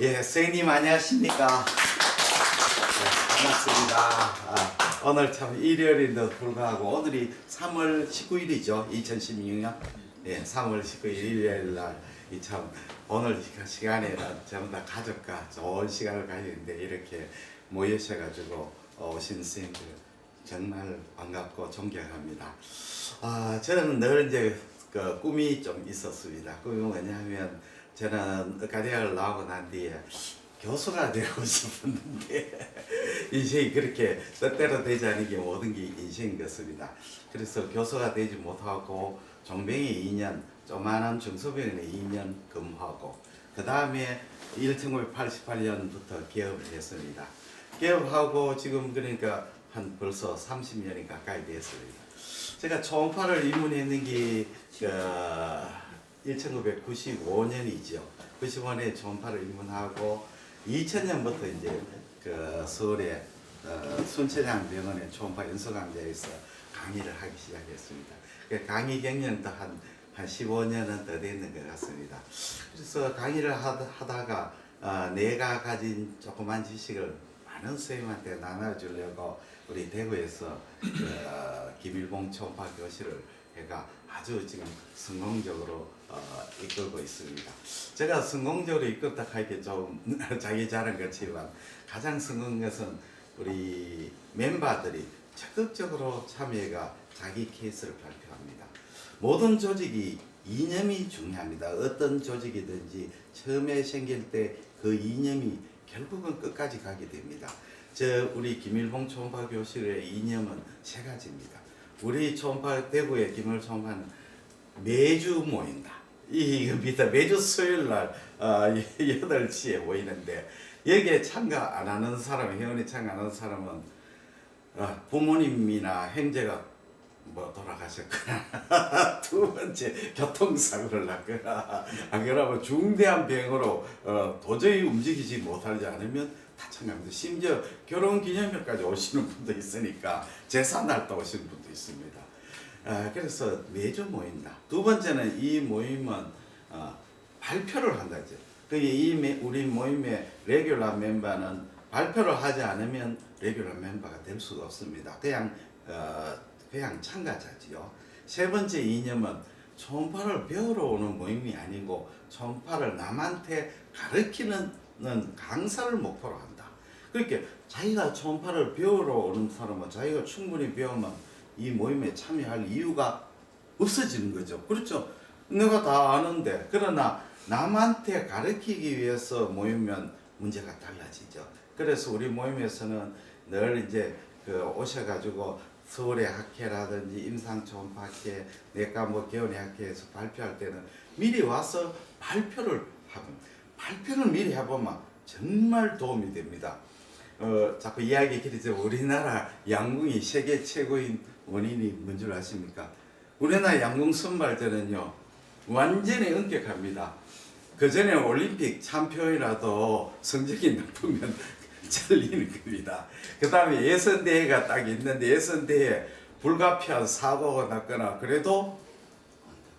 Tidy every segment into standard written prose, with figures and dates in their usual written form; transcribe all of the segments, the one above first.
예, 선생님 안녕하십니까? 네, 반갑습니다. 오늘 참 일요일인데도 불구하고 오늘이 3월 19일이죠. 2016년. 예, 3월 19일 일요일 날 이 참 오늘 시간에는 전부 다 가족과 좋은 시간을 가지는데 이렇게 모이셔가지고 오신 선생님들 정말 반갑고 존경합니다. 저는 늘 이제 그 꿈이 좀 있었습니다. 꿈이 뭐냐면 저는 의과대학을 나오고 난 뒤에 교수가 되고 싶었는데 인생이 그렇게 뜻대로 되지 않은 게 모든 게 인생인 것입니다. 그래서 교수가 되지 못하고 종병에 2년, 조만한 중소병원에 2년 근무하고 그 다음에 1988년부터 개업을 했습니다. 개업하고 지금 그러니까 한 벌써 30년이 가까이 됐습니다. 제가 초음파를 입문했는 게 1995년이죠. 95년에 초음파를 입문하고 2000년부터 이제 그 서울의 순천향 병원의 초음파 연수강좌에서 강의를 하기 시작했습니다. 그 강의 경력도 한 15년은 더 됐는 것 같습니다. 그래서 강의를 하다가 내가 가진 조그만 지식을 많은 선생님한테 나눠주려고 우리 대구에서 김일봉 초음파 교실을 해가 아주 지금 성공적으로 이끌고 있습니다. 제가 성공적으로 이끌다 하기에 좀 자기 자랑 같지만 가장 성공한 것은 우리 멤버들이 적극적으로 참여해가 자기 케이스를 발표합니다. 모든 조직이 이념이 중요합니다. 어떤 조직이든지 처음에 생길 때 그 이념이 결국은 끝까지 가게 됩니다. 우리 김일봉 초음파 교실의 이념은 세 가지입니다. 우리 초음파 대구의 김일 초음파는 매주 모인다. 이겁니다. 매주 수요일 날 8시에 모이는데 여기에 참가 안 하는 사람, 회원이 참가 안 하는 사람은 부모님이나 형제가 뭐 돌아가셨거나 두 번째 교통사고를 났거나 안 그러면 중대한 병으로 도저히 움직이지 못하지 않으면 다참가합니다. 심지어 결혼기념일까지 오시는 분도 있으니까 제삿날도 오시는 분도 있습니다. 그래서 매주 모인다. 두 번째는 이 모임은 발표를 한다죠. 우리 모임의 레귤러 멤버는 발표를 하지 않으면 레귤러 멤버가 될 수가 없습니다. 그냥 참가자지요. 세 번째 이념은 초음파를 배우러 오는 모임이 아니고 초음파를 남한테 가르치는 강사를 목표로 한다. 그렇게 자기가 초음파를 배우러 오는 사람은 자기가 충분히 배우면 이 모임에 참여할 이유가 없어지는 거죠. 그렇죠? 내가 다 아는데. 그러나 남한테 가르치기 위해서 모이면 문제가 달라지죠. 그래서 우리 모임에서는 늘 이제 오셔가지고 서울의 학회라든지 임상초음파학회, 내과 개원의 학회에서 발표할 때는 미리 와서 발표를 미리 해보면 정말 도움이 됩니다. 자꾸 이야기 길이죠. 우리나라 양궁이 세계 최고인 원인이 뭔 줄 아십니까? 우리나라 양궁 선발전은요 완전히 엄격합니다. 그 전에 올림픽 챔피언이라도 성적이 높으면 잘리는 겁니다. 그 다음에 예선대회가 딱 있는데 예선대회 불가피한 사고가 났거나 그래도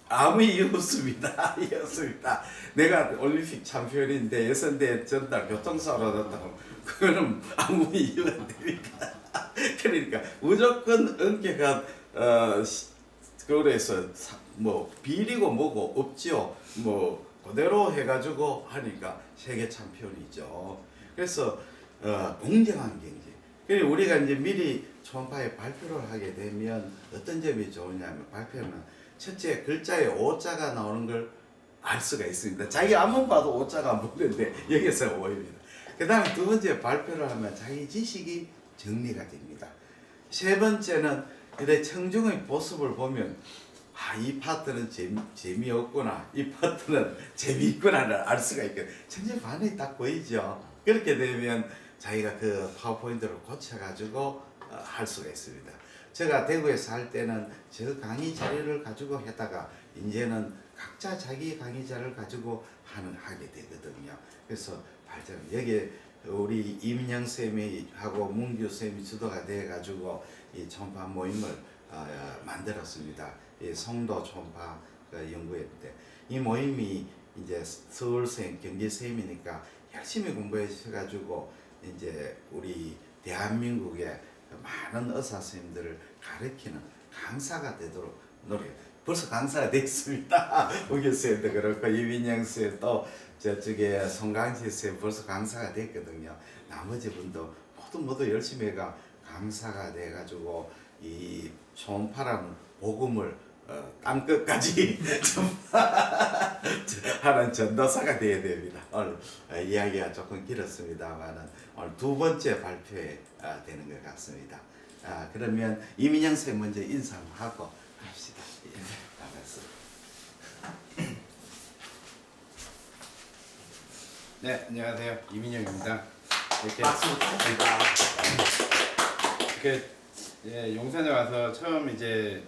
아무 이유 없습니다. 이유 없습니다. 내가 올림픽 챔피언인데 예선대회 전날 교통사고가 났다고 그거는 아무 이유가 안 됩니다. 그러니까 무조건 엄격한 그래서 비리고 뭐고 없죠. 그대로 해가지고 하니까 세계 챔피언이죠. 그래서 공정한 경제. 그래서 우리가 이제 미리 초음파에 발표를 하게 되면 어떤 점이 좋으냐면 발표는 첫째 글자에 오자가 나오는 걸 알 수가 있습니다. 자기 앞만 봐도 오자가 안 보이는데 여기서 보입니다. 그 다음에 두 번째 발표를 하면 자기 지식이 정리가 됩니다. 세 번째는 이래 청중의 모습을 보면 이 파트는 재미없구나, 이 파트는 재미있구나를 알 수가 있거든요. 천재반이 딱 보이죠. 그렇게 되면 자기가 그 파워포인트를 고쳐가지고 할 수가 있습니다. 제가 대구에서 할 때는 저 강의 자료를 가지고 했다가 이제는 각자 자기 강의 자료를 가지고 하게 되거든요. 그래서 발전 여기 우리 이민영 쌤이 하고 문규 쌤이 주도가 돼 가지고 이 초음파 모임을 만들었습니다. 이 송도 초음파 연구회 때 이 모임이 이제 서울생, 경기쌤이니까 열심히 공부하셔가지고 이제 우리 대한민국의 많은 의사 선생님들을 가르치는 강사가 되도록 노력. 벌써 강사가 됐습니다. 우기 쌤도 그렇고 이민영 쌤 또 저쪽에 송강지 쌤 벌써 강사가 됐거든요. 나머지 분도 모두 열심히 해가 강사가 돼가지고 이 초음파라는 복음을 땅끝까지 하는 전도사가 되어야 됩니다. 오늘 이야기가 조금 길었습니다만은 오늘 두 번째 발표에 되는 것 같습니다. 그러면 이민영 쌤 먼저 인사 한번 하고 합시다. 예, 반갑습니다. 네, 안녕하세요. 이민영입니다. 이렇게 박수 부탁드립니다. 이렇게 용산에 와서 처음 이제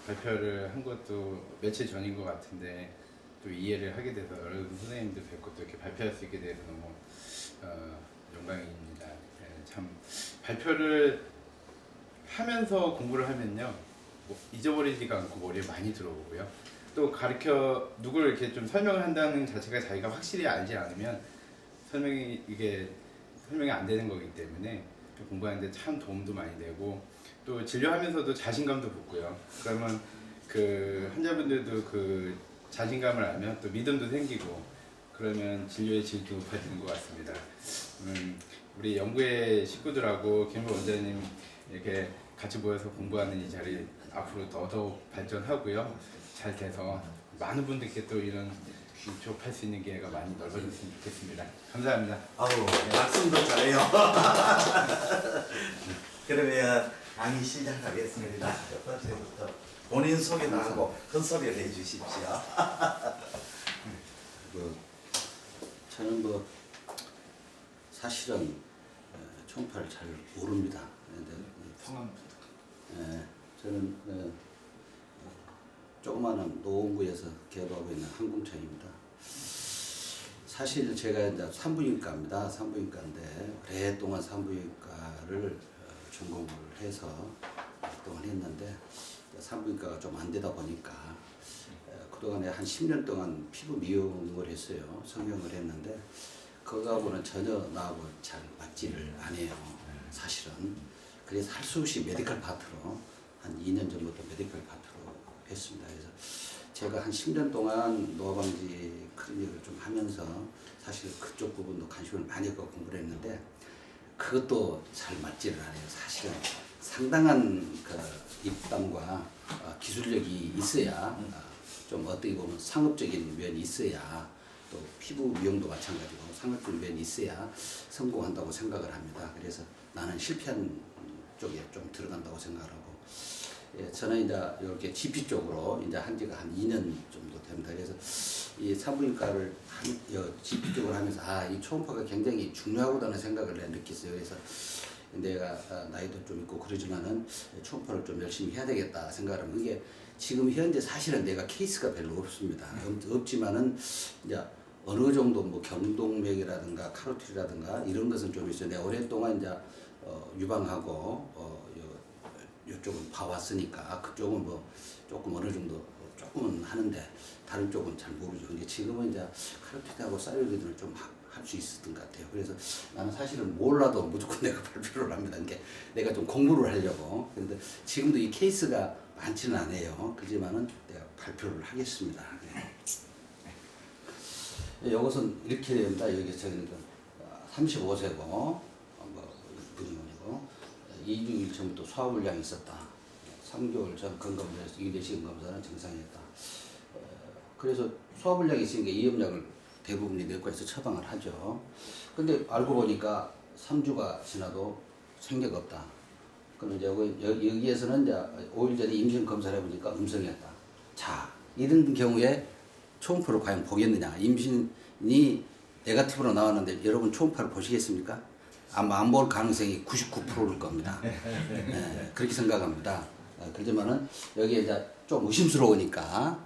발표를 한 것도 며칠 전인 것 같은데 또 이해를 하게 돼서 여러 선생님들 뵙고 또 이렇게 발표할 수 있게 돼서 너무 영광입니다. 참 발표를 하면서 공부를 하면요, 뭐 잊어버리지가 않고 머리에 많이 들어오고요. 또 가르쳐 누구를 이렇게 좀 설명을 한다는 자체가 자기가 확실히 알지 않으면 설명이 안 되는 거기 때문에 공부하는데 참 도움도 많이 되고 또 진료하면서도 자신감도 붙고요. 그러면 그 환자분들도 그 자신감을 알면 또 믿음도 생기고 그러면 진료의 질도 높아지는 것 같습니다. 우리 연구의 식구들하고 김 원장님 이렇게 같이 모여서 공부하는 이 자리 앞으로 더더욱 발전하고요. 잘 돼서 많은 분들께 또 이런 접할 수 있는 기회가 많이 넓어졌으면 좋겠습니다. 감사합니다. 아우, 말씀도 잘해요. 그러면 강의 시작하겠습니다. 첫 번째부터 본인 소개도 하고 큰 소리를 해주십시오. 저는 사실은 초음파를 잘 모릅니다. 그런데 저는 조그마한 노원구에서 개업하고 있는 항공차입니다. 사실 제가 이제 산부인과입니다. 산부인과인데 오랫동안 산부인과를 전공을 해서 오랫동안 했는데 산부인과가 좀 안 되다 보니까 그동안에 한 10년 동안 피부 미용을 했어요. 성형을 했는데 그거하고는 전혀 나하고 잘 맞지를 않아요. 사실은. 그래서 할 수 없이 메디컬 파트로 한 2년 전부터 메디컬 파트로 했습니다. 그래서 제가 한 10년 동안 노화방지 클리닉을 좀 하면서 사실 그쪽 부분도 관심을 많이 갖고 공부를 했는데 그것도 잘 맞지를 않아요. 사실은 상당한 그 입담과 기술력이 있어야 좀 어떻게 보면 상업적인 면이 있어야 또 피부 미용도 마찬가지고 상업적인 면이 있어야 성공한다고 생각을 합니다. 그래서 나는 실패한 쪽에 좀 들어간다고 생각을 하고 저는 이제 이렇게 GP 쪽으로 이제 한 지가 한 2년 정도 됩니다. 그래서 이 산부인과를 GP 쪽으로 하면서 이 초음파가 굉장히 중요하다는 생각을 느꼈어요. 그래서 내가 나이도 좀 있고 그러지만은 초음파를 좀 열심히 해야 되겠다 생각을 하면 이게 지금 현재 사실은 내가 케이스가 별로 없습니다. 없지만은 이제 어느 정도 뭐 경동맥이라든가 카로티라든가 이런 것은 좀 있어요. 내가 오랫동안 이제 유방하고 이쪽은 봐왔으니까 그쪽은 뭐 조금 어느 정도 조금은 하는데 다른 쪽은 잘 모르죠. 근데 지금은 이제 카로티드하고 사이로이드를 좀 할 수 있었던 것 같아요. 그래서 나는 사실은 몰라도 무조건 내가 발표를 합니다. 그러니까 내가 좀 공부를 하려고. 그런데 지금도 이 케이스가 많지는 않아요. 그렇지만은 내가 발표를 하겠습니다. 네. 이것은 이렇게 됩니다. 여기 저기는 35세고 분이고 2주 1처음부터 소화불량이 있었다. 3개월 전 건강검사에서 2내시경 검사는 정상이었다. 그래서 소화불량이 있으니까 이염약을 대부분이 내과에서 처방을 하죠. 근데 알고 보니까 3주가 지나도 생계가 없다. 그럼 이제 여기에서는 이제 5일 전에 임신 검사를 해보니까 음성이었다. 자, 이런 경우에 초음파를 과연 보겠느냐? 임신이 네거티브로 나왔는데 여러분 초음파를 보시겠습니까? 아마 안 볼 가능성이 99%일 겁니다. 네, 그렇게 생각합니다. 그렇지만은 여기에 이제 좀 의심스러우니까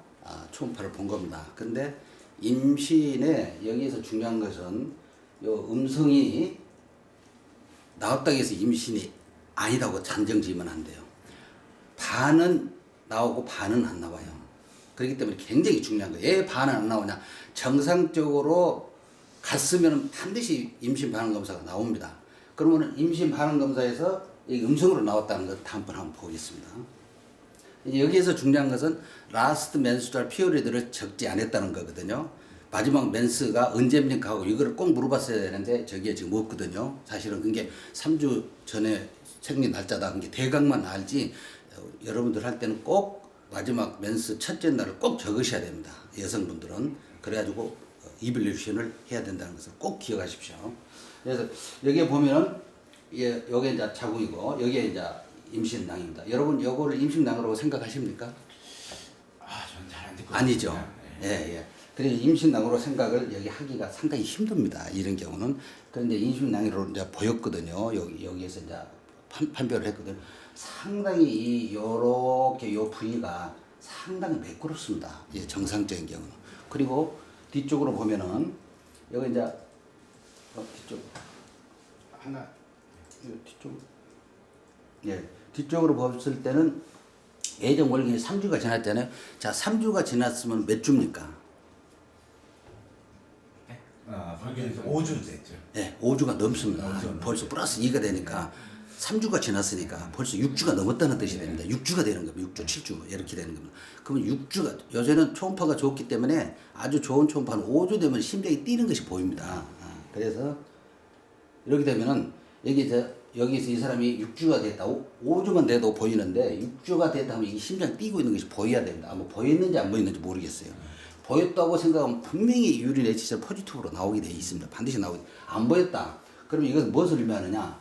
초음파를 본 겁니다. 근데 임신에 여기에서 중요한 것은 요 음성이 나왔다고 해서 임신이 아니라고 단정 지으면 안 돼요. 반은 나오고 반은 안 나와요. 그렇기 때문에 굉장히 중요한 거예요. 왜 반은 안 나오냐? 정상적으로 갔으면 반드시 임신 반응 검사가 나옵니다. 그러면 임신 반응 검사에서 이 음성으로 나왔다는 것 다음번 한번 보겠습니다. 여기에서 중요한 것은 라스트 맨스트럴 피어리드를 적지 않았다는 거거든요. 마지막 맨스가 언제입니까 하고 이거를 꼭 물어봤어야 되는데 저게 지금 없거든요. 사실은 그게 3주 전에 생리 날짜다. 그게 대강만 알지 여러분들 할 때는 꼭 마지막 맨스 첫째 날을 꼭 적으셔야 됩니다. 여성분들은. 그래가지고 이블루션을 해야 된다는 것을 꼭 기억하십시오. 그래서 여기에 보면은 여기 이제 자궁이고 여기에 이제 임신낭입니다. 여러분 요거를 임신낭으로 생각하십니까? 저는 잘 안 듣고 아니죠. 예. 그래서 임신낭으로 생각을 여기 하기가 상당히 힘듭니다. 이런 경우는. 그런데 임신낭으로 이제 보였거든요. 여기에서 이제 판별을 했거든요. 상당히 요렇게 요 부위가 상당히 매끄럽습니다. 예, 정상적인 경우는. 그리고 뒤쪽으로 보면은 여기 이제 뒤쪽 하나 뒤쪽 예 뒤쪽으로 봤을 때는 예정 월경이 3주가 지났잖아요. 자 3주가 지났으면 몇 주입니까? 확인해서 5주 됐죠. 네, 5주가 넘습니다. 벌써 플러스 2가 되니까 3주가 지났으니까 벌써 6주가 넘었다는 뜻이 됩니다. 6주가 되는 겁니다. 6주, 7주 이렇게 되는 겁니다. 그러면 6주가 요새는 초음파가 좋기 때문에 아주 좋은 초음파는 5주 되면 심장이 뛰는 것이 보입니다. 그래서 이렇게 되면은 여기서 이 사람이 6주가 됐다. 5주만 돼도 보이는데 6주가 됐다 하면 이 심장이 뛰고 있는 것이 보여야 됩니다. 뭐 보였는지 안 보였는지 모르겠어요. 보였다고 생각하면 분명히 유린 HCL 포지티브로 나오게 돼 있습니다. 반드시 나오게. 안 보였다. 그러면 이것은 무엇을 의미하느냐?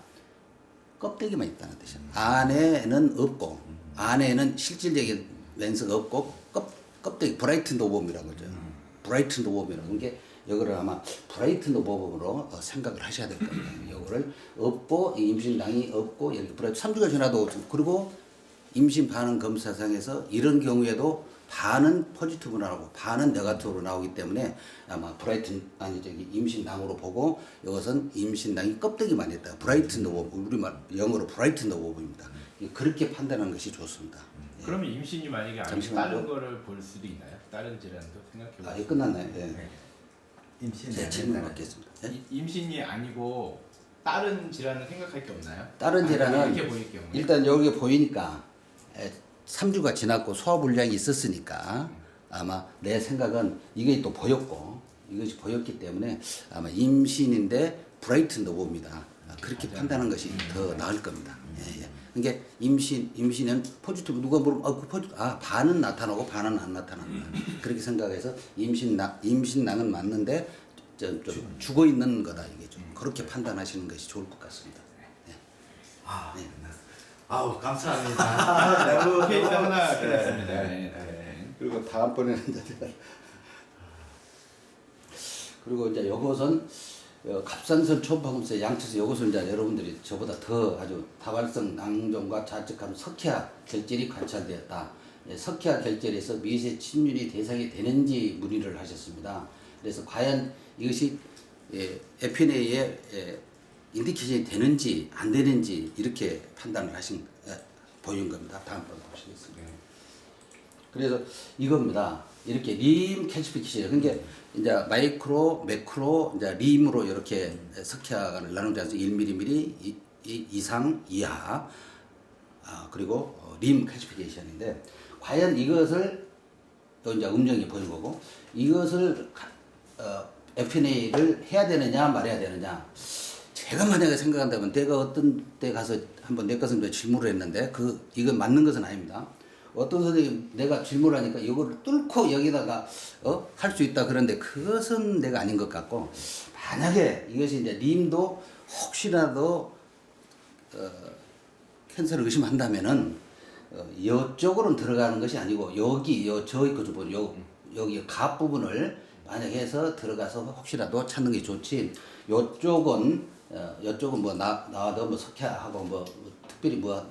껍데기만 있다는 뜻이야. 안에는 없고, 안에는 실질적인 렌즈가 없고, 껍데기, 브라이튼 오범이라고 그러죠. 브라이튼 오범이라고. 그게 이거를 아마 브라이튼 오범으로 생각을 하셔야 될 겁니다. 이거를 없고, 임신낭이 없고, 이렇게 브라이튼 3주가 지나도, 그리고 임신 반응 검사상에서 이런 경우에도 반은 포지티브로 나오고 반은 네거티브로 나오기 때문에 아마 임신낭으로 보고 이것은 임신낭이 껍데기만 있다. 브라이튼 오범, 우리말 영어로 브라이튼 오범입니다. 그렇게 판단하는 것이 좋습니다. 그러면 임신이 만약에 아니면 잠시만요. 다른 거를 볼 수도 있나요? 다른 질환도 생각해보면. 이게 끝났나요? 네. 네. 임신 제 질문 받겠습니다. 네? 임신이 아니고 다른 질환은 생각할 게 없나요? 다른 질환은 이렇게 보일 경우에. 일단 여기 보이니까 3주가 지났고 소화불량이 있었으니까 아마 내 생각은 이게 또 보였고 이것이 보였기 때문에 아마 임신인데 브라이튼 오버입니다. 그렇게 판단하는 것이 더 나을 겁니다. 예. 그러니까 임신은 포지티브 누가 물으면 반은 나타나고 반은 안 나타납니다. 그렇게 생각해서 임신낭은 맞는데 좀 죽어 있는 거다 이게 좀 그렇게 판단하시는 것이 좋을 것 같습니다. 예. 아우 감사합니다. 너무 케이스 하나 끝났습니다. 그리고 다음번에는 이제 그리고 이제 요것은 갑상선 초음파 검사 양측에서 요것을 이제 여러분들이 저보다 더 아주 다발성 낭종과 좌측함 석회화 결절이 관찰되었다. 석회화 결절에서 미세 침륜이 대상이 되는지 문의를 하셨습니다. 그래서 과연 이것이 FNA에 인디케이션이 되는지 안 되는지 이렇게 판단을 보인 겁니다. 다음번 보시겠습니다. 그래서 이겁니다. 이렇게 림 캐치피키션 그러니까 이제 마이크로, 매크로, 이제 림으로 이렇게 석회화를 나누지 않습니까? 1mm 이상 이하 그리고 림 캐치피케이션인데 과연 이것을 또 이제 음정이 보인 거고 이것을 FNA를 해야 되느냐 말해야 되느냐 제가 만약에 생각한다면 내가 어떤 데 가서 한번 내과 선생님께 질문을 했는데 이건 맞는 것은 아닙니다. 어떤 선생님 내가 질문을 하니까 이거를 뚫고 여기다가 할 수 있다 그런데 그것은 내가 아닌 것 같고 만약에 이것이 이제 림도 혹시라도 캔서를 의심한다면은 이쪽으로는 들어가는 것이 아니고 저기 그 부분 여기 갑 부분을 만약에 해서 들어가서 혹시라도 찾는 게 좋지 요쪽은 뭐 나와도 뭐 석회하고 뭐 특별히 뭐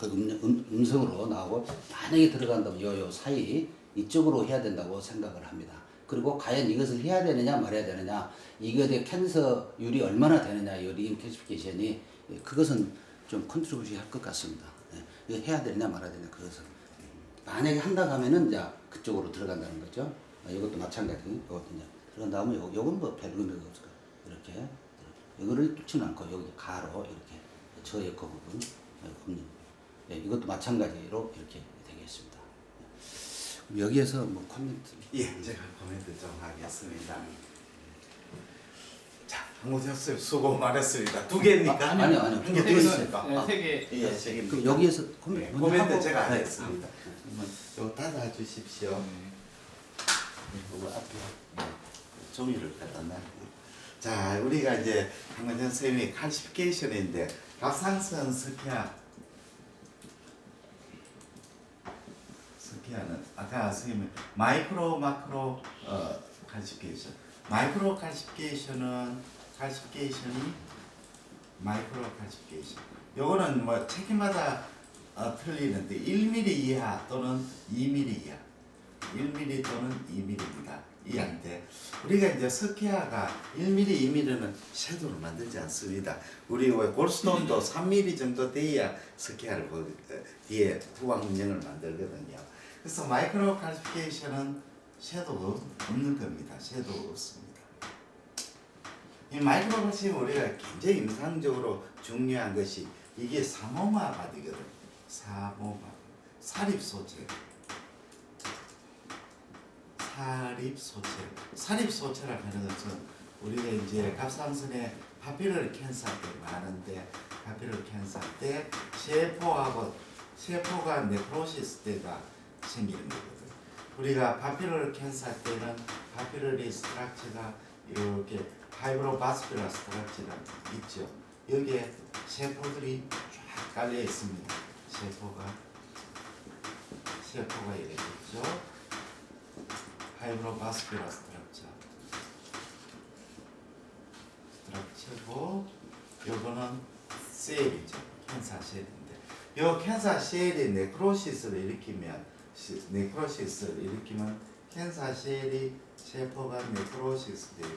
음성으로 나오고 만약에 들어간다면 요 사이 이쪽으로 해야 된다고 생각을 합니다. 그리고 과연 이것을 해야 되느냐 말해야 되느냐 이것의 캔서율이 얼마나 되느냐 이 리임캐치피케이션이 그것은 좀 컨트롤이 할 것 같습니다. 이거 해야 되느냐 말아야 되느냐 그것은 만약에 한다고 하면은 이제 그쪽으로 들어간다는 거죠. 이것도 마찬가지. 이것도 이제 들어간 다음에 요건 뭐 별 의미가 없을까. 이렇게 이거를 뚫지는 않고 여기 가로 이렇게 저 옆거 부분 없는. 예, 이것도 마찬가지로 이렇게 되겠습니다. 그럼 여기에서 뭐 코멘트. 예, 제가 코멘트 좀 하겠습니다. 자, 한국대학생 수고 많았습니다. 두 개입니까? 아니요. 한개 더 세 개. 있습니까? 네, 세 개. 예, 세 개입니다. 그럼 여기에서 네, 코멘트 코멘트 하고. 제가 네. 하겠습니다. 그러면 요 닫아 주십시오. 이거 앞에 종이를 갖다 놔. 자, 우리가 이제 한국대 선생님이 칼시피케이션인데 갑상선 스키아는 아까 선생님이 마이크로 마크로 칼시피케이션. 마이크로 칼시피케이션이 마이크로 칼시피케이션. 요거는 뭐 책마다 틀리는데 1mm 이하 또는 2mm 이하. 1mm 또는 2mm입니다. 이한테 우리가 이제 스키아가 1mm, 2mm는 섀도우를 만들지 않습니다. 우리 왜 골스톤도 3mm 정도 돼야 스키아를 뒤에 후광문양을 만들거든요. 그래서 마이크로 칼시피케이션은 섀도우 없는 겁니다. 섀도우 없습니다. 이 마이크로 칼시피케이션 우리가 굉장히 임상적으로 중요한 것이 이게 사모마 바디거든요. 사모마 사립소재. 사립소체라고 하는 것은 우리가 이제 갑상선에 파피럴 캔서 때 많은데 파피럴 캔서 때 세포가 네크로시스 때가 생기는 거거든. 우리가 파피럴 캔서 때는 파피럴리 스트럭처가 이렇게 파이브로바스큘라 스트럭처가 있죠. 여기에 세포들이 쫙 깔려 있습니다. 세포가 이렇게 있죠. 파이브로바스큘라 스트럭처고 요거는 셀이죠. 캔서 셀인데 요 캔서 셀이 네크로시스를 일으키면 캔서 셀이 세포가 네크로시스 되고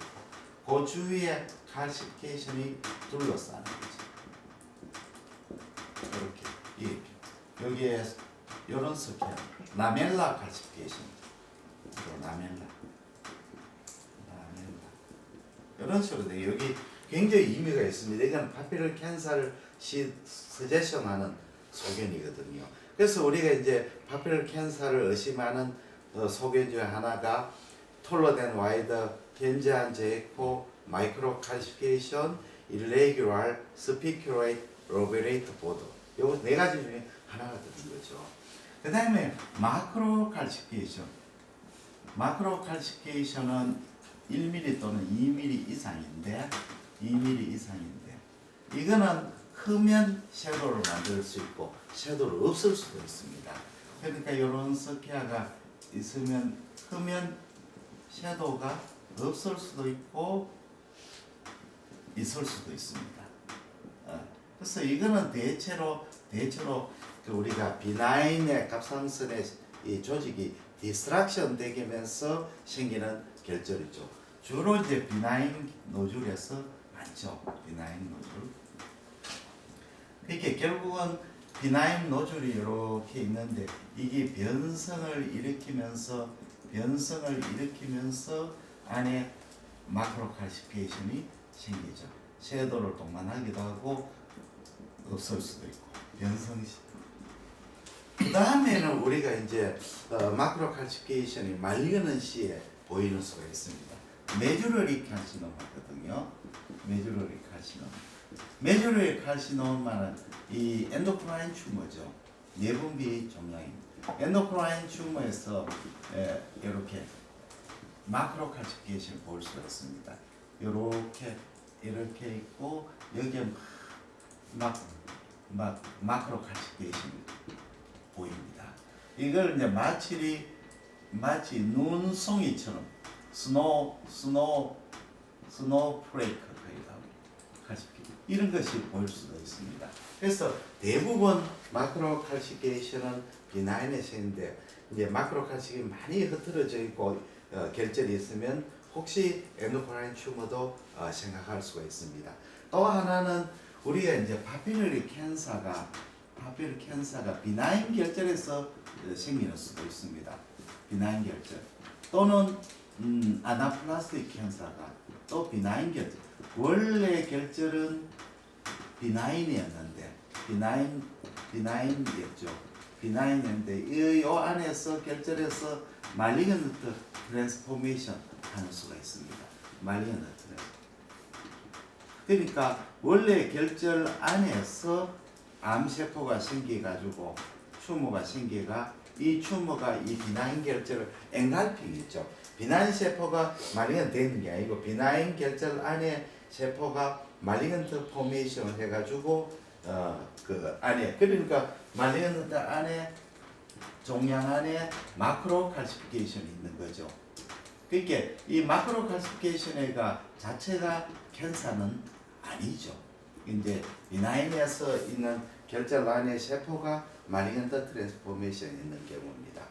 그 주위에 칼시피케이션이 둘러싸는 거죠. 이렇게 여기에 요런 스캔 라멜라 칼시피케이션 라멜라 이런 식으로 돼요. 여기 굉장히 의미가 있습니다. 이건 파피럴 캔서를 서제션하는 소견이거든요. 그래서 우리가 이제 파피럴 캔서를 의심하는 소견 중 하나가 톨러덴 와이더, 견제한 제이코, 마이크로 칼시피케이션, irregular, spiculate, loberate 보드. 요 네 가지 중에 하나가 되는 거죠. 그 다음에 마크로 칼시피케이션. 마크로 칼시피케이션은 1mm 또는 2mm 이상인데 이거는 크면 섀도우를 만들 수 있고 섀도우를 없을 수도 있습니다. 그러니까 이런 스키아가 있으면 크면 섀도우가 없을 수도 있고 있을 수도 있습니다. 그래서 이거는 대체로 그 우리가 비나인의 갑상선의 이 조직이 디스트럭션 되면서 생기는 결절이죠. 주로 이제 비나인 노즐에서 많죠. 비나인 노즐. 이게 결국은 비나인 노즐이 이렇게 있는데 이게 변성을 일으키면서 안에 마크로 칼시피케이션이 생기죠. 섀도우를 동반하기도 하고 없을 수도 있고 변성이. 그 다음에는 우리가 이제 마크로 칼시피케이션이 말리는 시에 보이는 수가 있습니다. 메주러리 칼시노마거든요. 메주러리 칼시노마는 이 엔도크라인 튜머죠. 내분비 종양입니다. 엔도크라인 튜머에서 이렇게 마크로 칼시피케이션을 볼 수가 있습니다. 이렇게 있고 여기에 막 마크로 칼시피케이션이 보입니다. 이걸 이제 마치 눈송이처럼 스노우 프레이크 칼시피케이션 이런 것이 보일 수도 있습니다. 그래서 대부분 마크로 칼시피케이션은 비나인의 세인데 이제 마크로 칼시피케이션이 많이 흐트러져 있고 결절이 있으면 혹시 엔도크라인 튜머도 생각할 수가 있습니다. 또 하나는 우리가 이제 파피러리 캔서가 비나인 결절에서 생기는 수도 있습니다. 비나인 결절 또는 아나플라스틱 캔서가 또 비나인 결절. 원래 결절은 비나인이었는데 비나인이었죠. 비나인인데 이 안에서 결절에서 말리그넌트 트랜스포메이션 하는 수가 있습니다. 말리그넌트. 그러니까 원래 결절 안에서 암세포가 생겨가지고 튜머가 생겨가 이 튜머가 이 비나인 결절을 엔갈핑했죠. 비나인 세포가 말리건 되는 게 아니고 비나인 결절 안에 세포가 말리건트 포메이션을 해가지고 그 안에 그러니까 말리건트 안에 종양 안에 마크로 칼시피케이션이 있는 거죠. 그러니까 이 마크로 칼시피케이션가 자체가 캔서는 아니죠. 이제 비나인에서 있는 결절 안에 세포가 말리건트 트랜스포메이션이 있는 경우입니다.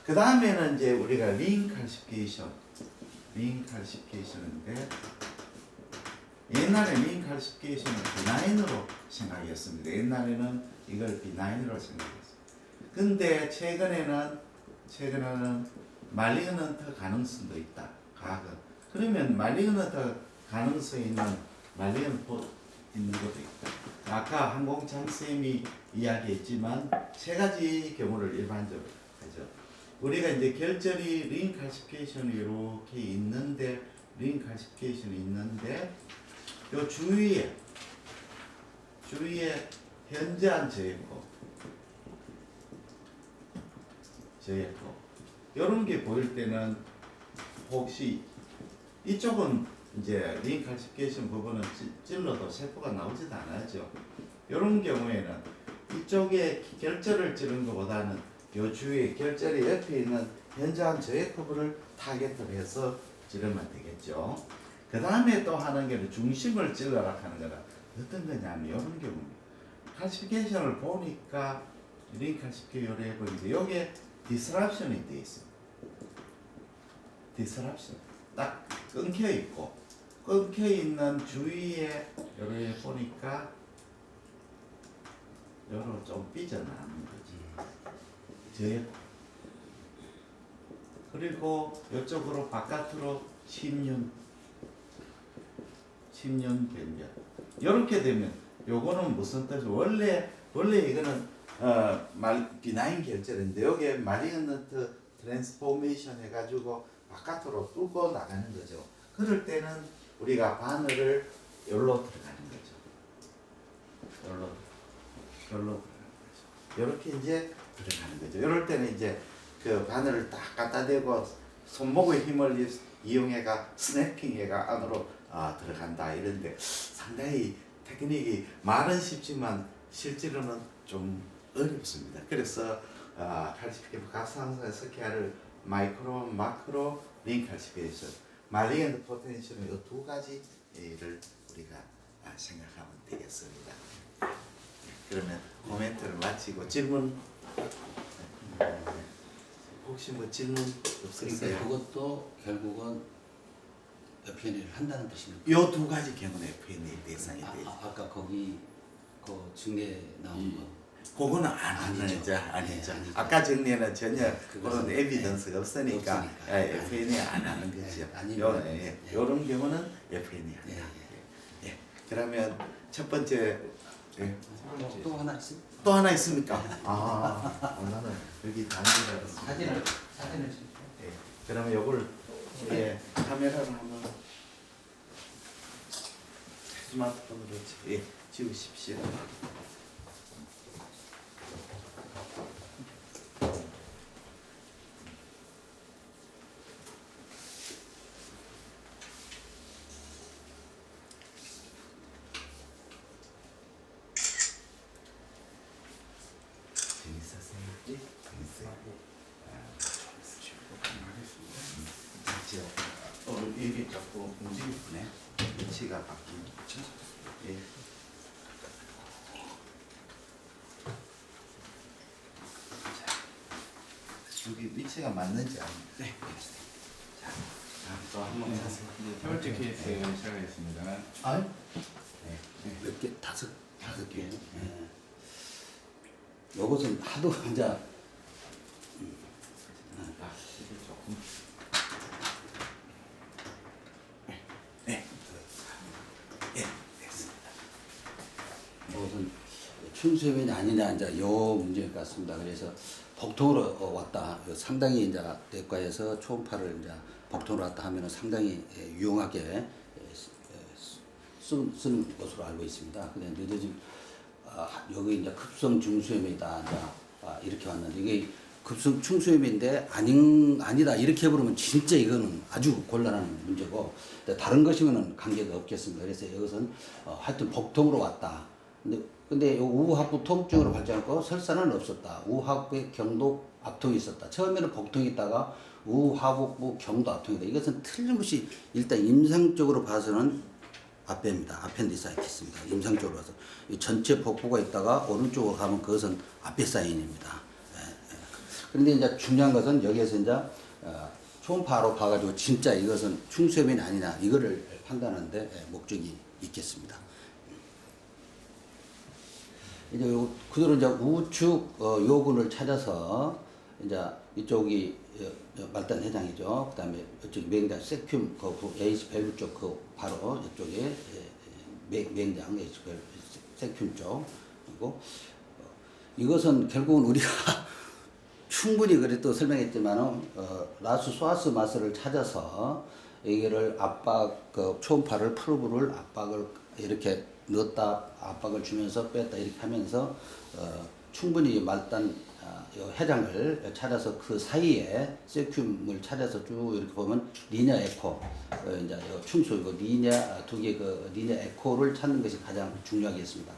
그 다음에는 이제 우리가 링 칼시피케이션인데 옛날에 링 칼시피케이션은 비나인으로 생각했습니다. 옛날에는 이걸 비나인으로 생각했어요. 근데 최근에는 말리그넌트 가능성도 있다. 과거. 그러면 말리그넌트 가능성 있는 말리그넌트 있는 것도 있다. 아까 항공창 쌤이 이야기했지만 세 가지 경우를 일반적으로 하죠. 우리가 이제 결절이 링 칼시피케이션이 이렇게 있는데 요 주위에 현저한 저했고 이런 게 보일 때는 혹시 이쪽은 이제 링 칼시피케이션 부분은 찔러도 세포가 나오지도 않았죠. 이런 경우에는 이쪽에 결절을 찌른 것보다는 요 주위에 결절이 옆에 있는 현저한 저해 부분을 타겟을 해서 찌르면 되겠죠. 그 다음에 또 하는 게 중심을 찔러라 하는 거는 어떤 거냐면 이런 경우입니다. 칼시피케이션을 보니까 링 칼시피케이션을 해보는데 여기에 디스럽션이 되어 있습니다. 디스럽션 딱 끊겨 있고 끊겨 있는 주위에 여기 보니까 여기로 좀 삐져나오는 거지. 저에 그리고 이쪽으로 바깥으로 침륜 변변 이렇게 되면 요거는 무슨 뜻이 원래 이거는 비나인 결절인데 여기에 말리그넌트 트랜스포메이션 해가지고 바깥으로 뚫고 나가는 거죠. 그럴 때는 우리가 바늘을 여기로 들어가는 거죠. 여기로 들어가는 거죠. 이렇게 이제 들어가는 거죠. 이럴 때는 이제 그 바늘을 딱 갖다 대고 손목의 힘을 이용해가 스냅핑해가 안으로 들어간다 이런데 상당히 테크닉이 말은 쉽지만 실제로는 좀 어렵습니다. 그래서 칼시피케이션 각상선의 스케일을 마이크로, 마크로, 링 칼시피케이션, 말리건트 포텐셜은 이 두 가지를 우리가 생각하면 되겠습니다. 그러면 코멘트를 마치고 질문 혹시 뭐 질문 없으세요? 그러니까 그것도 결국은 FNA를 한다는 뜻입니까? 요 두 가지 경우는 FNA 대상이 되죠. 아까 거기 그 중에 나온 거. 그거는 아니죠. 아까 정리는 전혀 그런 에비던스가 없으니까 FNA 안 하는 거죠. 이런 경우는 FNA 한다. 예. 그러면 첫 번째 또 하나 있습니다. 또 하나 있습니까? 나는 여기 단지라서 사진을 예. 그러면 요걸 카메라로 한번 스마트폰으로 찍으십시오. 재밌었어요? 재밌어요. 이게 자꾸 움직이네. 위치가 바뀌는 거죠. 예. 여기 위치가 맞는지 아닌지. 네. 자, 또 한번 자세히. 세 번째 케이스 시작하겠습니다. 네. 몇 개? 다섯 개. 요것은 하도 이제 예, 됐습니다. 우선 충수염이 아니냐 이제 요 문제인 것 같습니다. 그래서 복통으로 왔다. 상당히 이제 내과에서 초음파를 이제 복통으로 왔다 하면은 상당히 유용하게 쓰는 것으로 알고 있습니다. 근데 늦어진 여기 이제 급성 중수염이다 이제 이렇게 왔는데 이게 급성 충수염인데 아니다 이렇게 해버리면 진짜 이거는 아주 곤란한 문제고 다른 것이면은 관계가 없겠습니다. 그래서 이것은 하여튼 복통으로 왔다. 근데 우하부 통증으로 발전했고 설사는 없었다. 우하부의 경도 압통이 있었다. 처음에는 복통이 있다가 우하부부 경도 압통이다. 이것은 틀림없이 일단 임상적으로 봐서는 앞배입니다. 아펜디사이티스입니다. 임상적으로 봐서 이 전체 복부가 있다가 오른쪽으로 가면 그것은 앞배 사인입니다. 그런데 이제 중요한 것은 여기에서 이제 초음파로 봐가지고 진짜 이것은 충수염이 아니냐 이거를 판단하는데 목적이 있겠습니다. 이제 그대로 이제 우측 요근을 찾아서 이제 이쪽이 말단 해장이죠. 그다음에 이쪽 맹장 세큐움 그 에이스 밸브 쪽 그 바로 이쪽에 맹장 에이스 밸브 세큐움 쪽 그리고 이것은 결국은 우리가 충분히 그래도 설명했지만은 라스 소아스 마스를 찾아서 이거를 압박 그 초음파를 프로브를 압박을 이렇게 넣었다 압박을 주면서 뺐다 이렇게 하면서 충분히 말단 해장을 찾아서 그 사이에 세큐움을 찾아서 쭉 이렇게 보면 리니어 에코 이제 충수 이거 리니어 두 개 그 리니어 에코를 찾는 것이 가장 중요하겠습니다.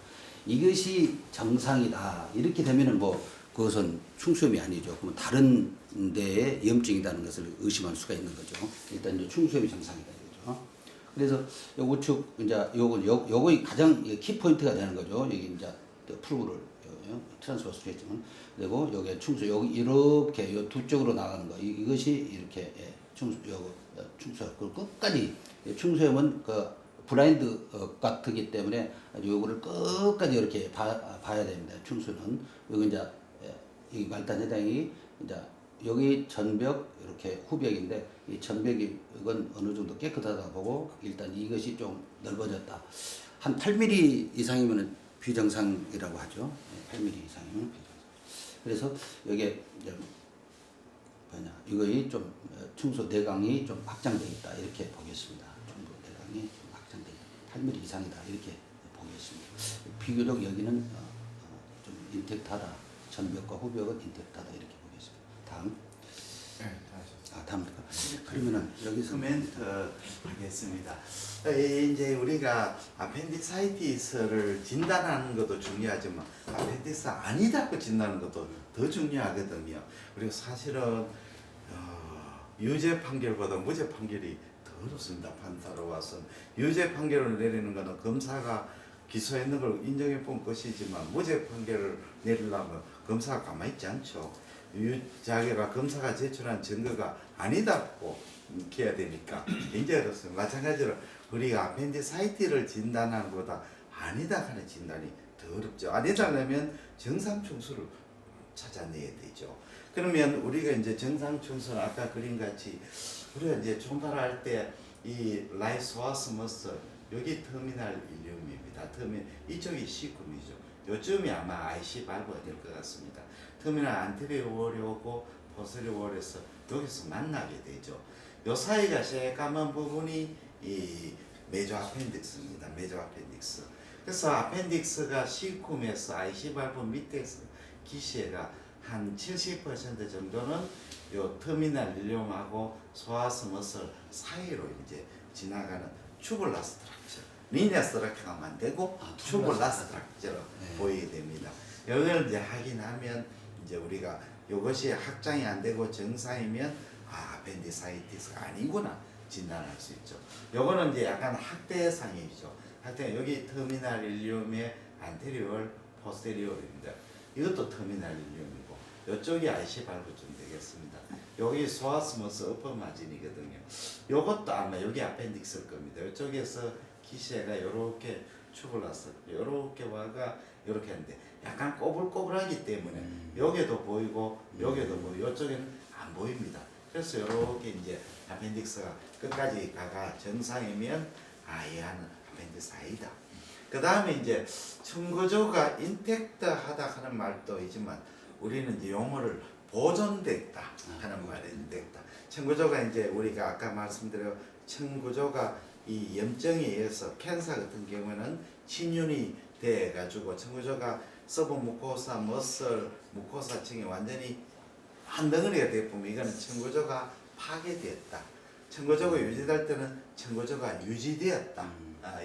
이것이 정상이다 이렇게 되면은 뭐 그것은 충수염이 아니죠. 그러면 다른 데에 염증이라는 것을 의심할 수가 있는 거죠. 일단 이제 충수염이 정상이다 이거죠. 그래서 우측 이제 요거 가장 키 포인트가 되는 거죠. 여기 이제 프로브를 트랜스버스 했지만 그리고 여기 충수 여기 이렇게 요 두 쪽으로 나가는 거 이것이 이렇게 충수 그 끝까지 충수염은 그 블라인드 같기 때문에 요거를 끝까지 이렇게 봐야 됩니다. 충수는 여기 이제 이 말단 해당이 이제 여기 전벽 이렇게 후벽인데 이 전벽이 이건 어느 정도 깨끗하다 보고 일단 이것이 좀 넓어졌다. 한 8mm 이상이면 비정상이라고 하죠. 8mm 이상이면 비정상. 그래서 여기에 이제 뭐냐 이거이 좀 충수 내강이 좀 확장되어 있다 이렇게 보겠습니다. 충수 내강이 좀 확장되어 있다. 8mm 이상이다 이렇게 보겠습니다. 비교적 여기는 좀 인텍트하다. 전벽과 후벽은 인텍트하다 이렇게 보겠습니다. 다음. 네, 다 하셨어요. 다음입니까? 그러면은 여기서 코멘트 하겠습니다. 이제 우리가 아펜디사이티스를 진단하는 것도 중요하지만 아펜디스 아니다고 진단하는 것도 더 중요하거든요. 그리고 사실은 유죄 판결보다 무죄 판결이 더 어렵습니다. 판사로 와서 유죄 판결을 내리는 것은 검사가 기소했는 걸 인정해 본 것이지만 무죄 판결을 내리려면 검사가 가만히 있지 않죠. 자기가 검사가 제출한 증거가 아니다고 해야 되니까 굉장히 어렵습니다. 마찬가지로 우리가 아펜디사이티를 진단하는 것보다 아니다 하는 진단이 더 어렵죠. 아니다 하려면 정상 충수를 찾아내야 되죠. 그러면 우리가 이제 정상 충수는 아까 그림 같이 우리가 이제 총괄할 때 이 라이소아스머스 여기 터미널 일륨입니다. 이쪽이 C금이죠. 요쯤이 아마 IC 발부가 될 것 같습니다. 터미널 안테리어 월이고 포스리어 월에서 여기서 만나게 되죠. 요 사이가 새까만 부분이 이 메조 아펜딕스입니다. 메조 아펜딕스. 그래서 아펜딕스가 C금에서 IC 발부 밑에서 기시가 한 70% 정도는 요 터미널 일륨하고 소아스 머슬 사이로 이제 지나가는 튜블라 스트럭처, 리니어 스트럭처가 안 되고 튜블라 스트럭처로 보이게 됩니다. 이걸 이제 확인하면 이제 우리가 이것이 확장이 안 되고 정상이면 아펜디사이티스가 아니구나 진단할 수 있죠. 요거는 이제 약간 학대상이죠. 학대 여기 터미널 일륨의 안테리얼, 포스테리얼입니다. 이것도 터미널 일륨이고 이쪽이 IC 발부쯤 되겠습니다. 여기 소아스머스 어퍼 마진이거든요. 요것도 아마 여기 아펜딕스일 겁니다. 이쪽에서 기시가 요렇게 튜블라스 요렇게 와가 요렇게 하는데 약간 꼬불꼬불하기 때문에 여기도 보이고 여기도 보이고 이쪽에는 안 보입니다. 그래서 요렇게 이제 아펜딕스가 끝까지 가가 정상이면 얘는 이제 사이다. 그 다음에 이제 청구조가 인택트하다 하는 말도 있지만 우리는 이제 용어를 보존됐다 하는 말이 있다. 청구조가 이제 우리가 아까 말씀드린 청구조가 이 염증에 의해서 캔서 같은 경우에는 침륜이 돼 가지고 청구조가 서브 무코사, 머슬, 무코사층이 완전히 한 덩어리가 되어보면 이거는 청구조가 파괴되었다. 청구조가 유지될 때는 청구조가 유지되었다.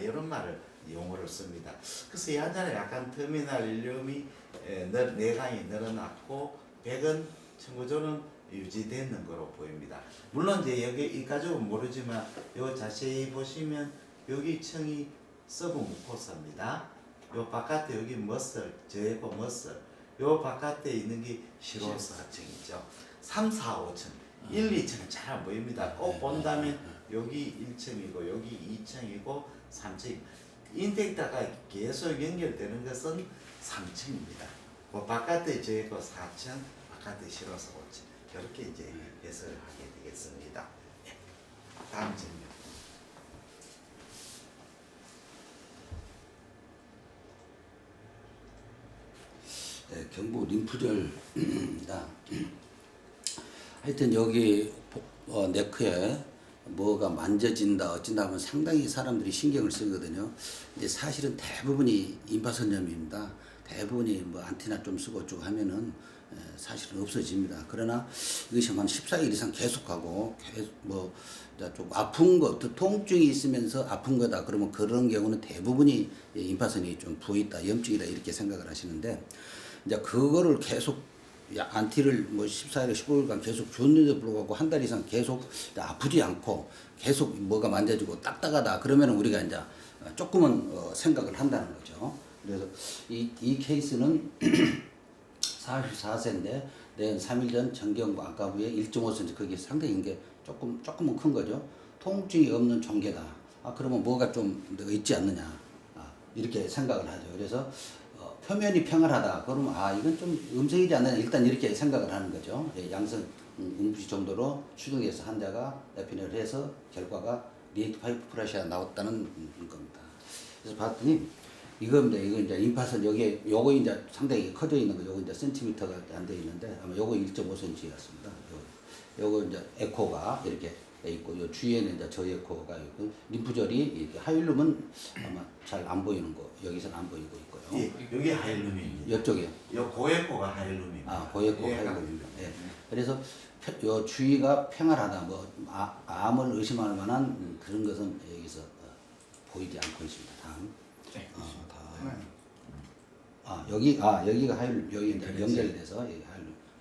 이런 말을 용어를 씁니다. 그래서 이 환자는 약간 터미널 일륨이 내강이 늘어났고 백은 청구조는 유지되는 거로 보입니다. 물론 이제 여기 이 가족은 모르지만 요 자세히 보시면 여기 층이 서브 무코사입니다. 요 바깥에 여기 머슬, 저에고 머슬. 요 바깥에 있는 게 시로사층이죠. 3, 4, 5층. 1, 2층은 잘 안 보입니다. 꼭 본다면 여기 1층이고 여기 2층이고 3층. 인텍타가 계속 연결되는 것은 3층입니다. 그 바깥에 저에고 4층, 바깥에 시로사 5층. 이렇게 이제 해석을 하게 되겠습니다. 다음 질문. 네, 경부 림프절입니다. 하여튼 여기 네크에 뭐가 만져진다 어쩐다 하면 상당히 사람들이 신경을 쓰거든요. 이제 사실은 대부분이 임파선염입니다. 대부분이 뭐 안테나 좀 쓰고 쭉 하면은 사실은 없어집니다. 그러나 이것이 한 14일 이상 계속하고 계속 좀 아픈 것, 통증이 있으면서 아픈 거다. 그러면 그런 경우는 대부분이 임파선이 좀 부어있다, 염증이다 이렇게 생각을 하시는데 이제 그거를 계속 안티를 뭐 14일, 15일간 계속 줬는데 불구하고 한 달 이상 계속 아프지 않고 계속 뭐가 만져지고 딱딱하다. 그러면 우리가 이제 조금은 생각을 한다는 거죠. 그래서 이 케이스는 44세인데 내년 3일 전 정경부 안과부에 1.5cm 그게 상당히 이게 조금은 큰 거죠. 통증이 없는 종괴다. 그러면 뭐가 좀 있지 않느냐. 이렇게 생각을 하죠. 그래서 표면이 평활하다. 그러면 이건 좀 음성이지 않느냐. 일단 이렇게 생각을 하는 거죠. 양성 음부시 정도로 추정해서 환자가 에피네를 해서 결과가 리액트 파이프 프라시아 나왔다는 겁니다. 그래서 봤더니 이겁니다. 이거 이제 임파선 여기에 요거 이제 상당히 커져 있는 거 요거 이제 센티미터가 안 돼 있는데 아마 요거 1.5cm였습니다. 요거 이제 에코가 이렇게 돼 있고 요 주위에는 이제 저에코가 있고 림프절이 이렇게 하일룸은 아마 잘 안 보이는 거 여기서는 안 보이고 있고요. 예, 여기 하일룸입니다. 이쪽이요. 요 고에코가 하일룸입니다. 고에코 하일룸. 예. 그래서 요 주위가 평활하다. 뭐 암을 의심할 만한 그런 것은 여기서 보이지 않고 있습니다. 다음. 여기가 하일룸. 여기 이제 연결돼서 여기